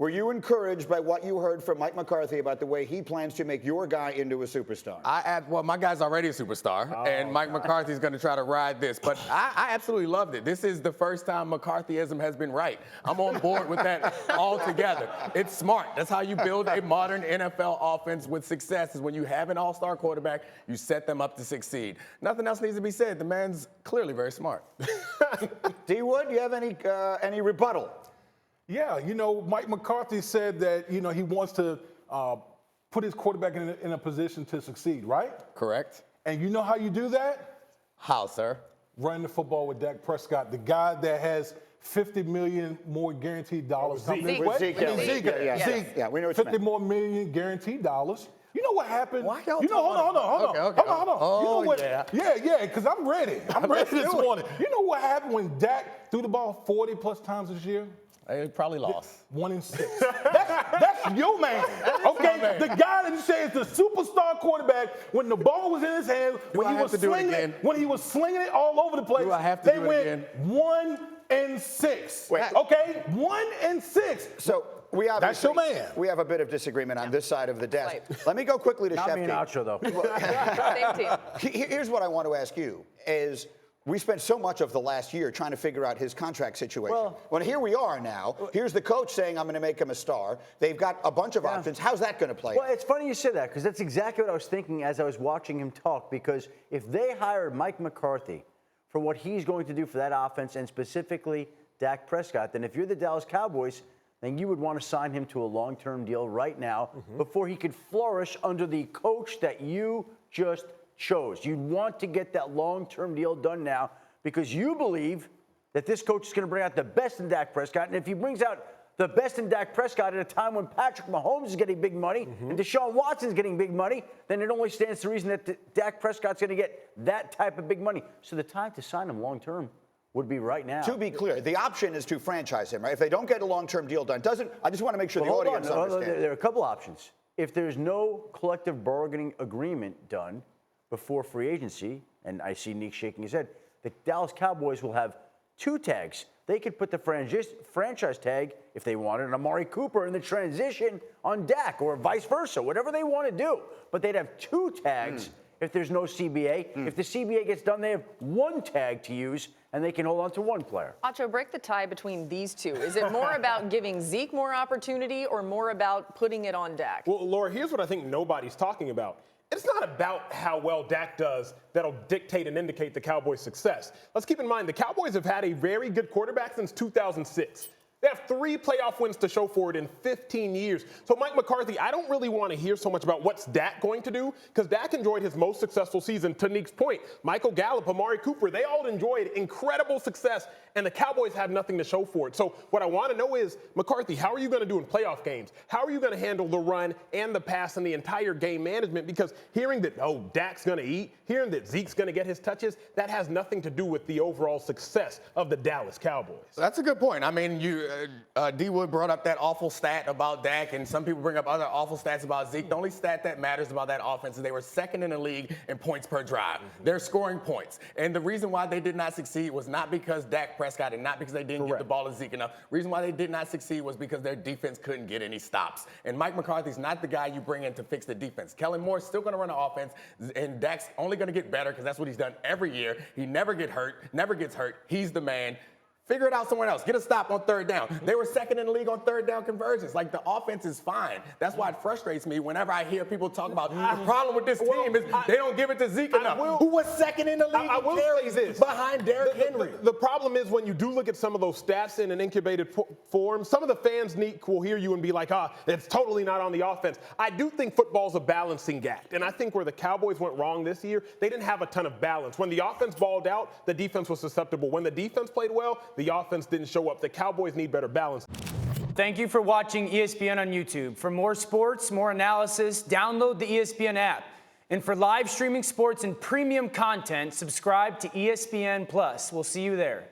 Were you encouraged by what you heard from Mike McCarthy about the way he plans to make your guy into a superstar? Well, my guy's already a superstar, and Mike McCarthy's going to try to ride this. But I absolutely loved it. This is the first time McCarthyism has been right. I'm on board with that altogether. It's smart. That's how you build a modern NFL offense with success, is when you have an all-star quarterback, you set them up to succeed. Nothing else needs to be said. The man's clearly very smart. D. Wood, do you have any rebuttal? Yeah, you know, Mike McCarthy said that, you know, he wants to put his quarterback in a position to succeed, right? Correct. And you know how you do that? How, sir? Running the football with Dak Prescott, the guy that has $50 million more guaranteed dollars coming his way. Zeke, Zeke, we know what you 50 meant. more million guaranteed dollars. You know what happened? Why y'all hold on. Oh, you know what, yeah. Yeah, because I'm ready. I'm ready this morning. You know what happened when Dak threw the ball 40-plus times this year? They probably lost. 1 in 6. That's your man. Okay, the guy that you say is the superstar quarterback. When the ball was in his hand, when he was slinging it all over the place, they went 1 in 6. Wait. Okay, 1 in 6. So that's your man. We have a bit of disagreement on this side of the desk. Let me go quickly to Schefter. Not me and Acho, though. Same team. Here's what I want to ask you is, we spent so much of the last year trying to figure out his contract situation. Well, here we are now. Here's the coach saying, I'm going to make him a star. They've got a bunch of options. How's that going to play? Well, it's funny you say that, because that's exactly what I was thinking as I was watching him talk, because if they hired Mike McCarthy for what he's going to do for that offense, and specifically Dak Prescott, then if you're the Dallas Cowboys, then you would want to sign him to a long-term deal right now before he could flourish under the coach that you just chose. You want to get that long-term deal done now because you believe that this coach is going to bring out the best in Dak Prescott. And if he brings out the best in Dak Prescott at a time when Patrick Mahomes is getting big money and Deshaun Watson's getting big money, then it only stands to reason that Dak Prescott's going to get that type of big money. So the time to sign him long-term would be right now. To be clear, the option is to franchise him, right? If they don't get a long-term deal done, I just want to make sure the audience understands. There are a couple options. If there's no collective bargaining agreement done before free agency, and I see Nick shaking his head, the Dallas Cowboys will have 2 tags. They could put the franchise tag, if they wanted, on Amari Cooper in the transition on Dak, or vice versa, whatever they want to do. But they'd have 2 tags if there's no CBA. If the CBA gets done, they have 1 tag to use, and they can hold on to 1 player. Acho, break the tie between these two. Is it more about giving Zeke more opportunity or more about putting it on Dak? Well, Laura, here's what I think nobody's talking about. It's not about how well Dak does that'll dictate and indicate the Cowboys' success. Let's keep in mind the Cowboys have had a very good quarterback since 2006. They have 3 playoff wins to show for it in 15 years. So Mike McCarthy, I don't really want to hear so much about what's Dak going to do, because Dak enjoyed his most successful season. To Nick's point, Michael Gallup, Amari Cooper, they all enjoyed incredible success, and the Cowboys have nothing to show for it. So what I want to know is, McCarthy, how are you going to do in playoff games? How are you going to handle the run and the pass and the entire game management? Because hearing that, Dak's going to eat, hearing that Zeke's going to get his touches, that has nothing to do with the overall success of the Dallas Cowboys. That's a good point. I mean, D. Wood brought up that awful stat about Dak, and some people bring up other awful stats about Zeke. The only stat that matters about that offense is they were 2nd in the league in points per drive. They're scoring points. And the reason why they did not succeed was not because Dak Prescott and not because they didn't get the ball to Zeke enough. The reason why they did not succeed was because their defense couldn't get any stops. And Mike McCarthy's not the guy you bring in to fix the defense. Kellen Moore's still going to run the offense, and Dak's only going to get better because that's what he's done every year. He never gets hurt. He's the man. Figure it out somewhere else. Get a stop on 3rd down. They were 2nd in the league on 3rd down conversions. Like, the offense is fine. That's why it frustrates me whenever I hear people talk about the problem with this team is they don't give it to Zeke enough. Who was 2nd in the league in carries behind Derrick Henry? The problem is when you do look at some of those stats in an incubated form, some of the fans, Nick, will hear you and be like, it's totally not on the offense. I do think football's a balancing act. And I think where the Cowboys went wrong this year, they didn't have a ton of balance. When the offense balled out, the defense was susceptible. When the defense played well, the offense didn't show up. The Cowboys need better balance. Thank you for watching ESPN on YouTube. For more sports, more analysis, download the ESPN app. And for live streaming sports and premium content, subscribe to ESPN Plus. We'll see you there.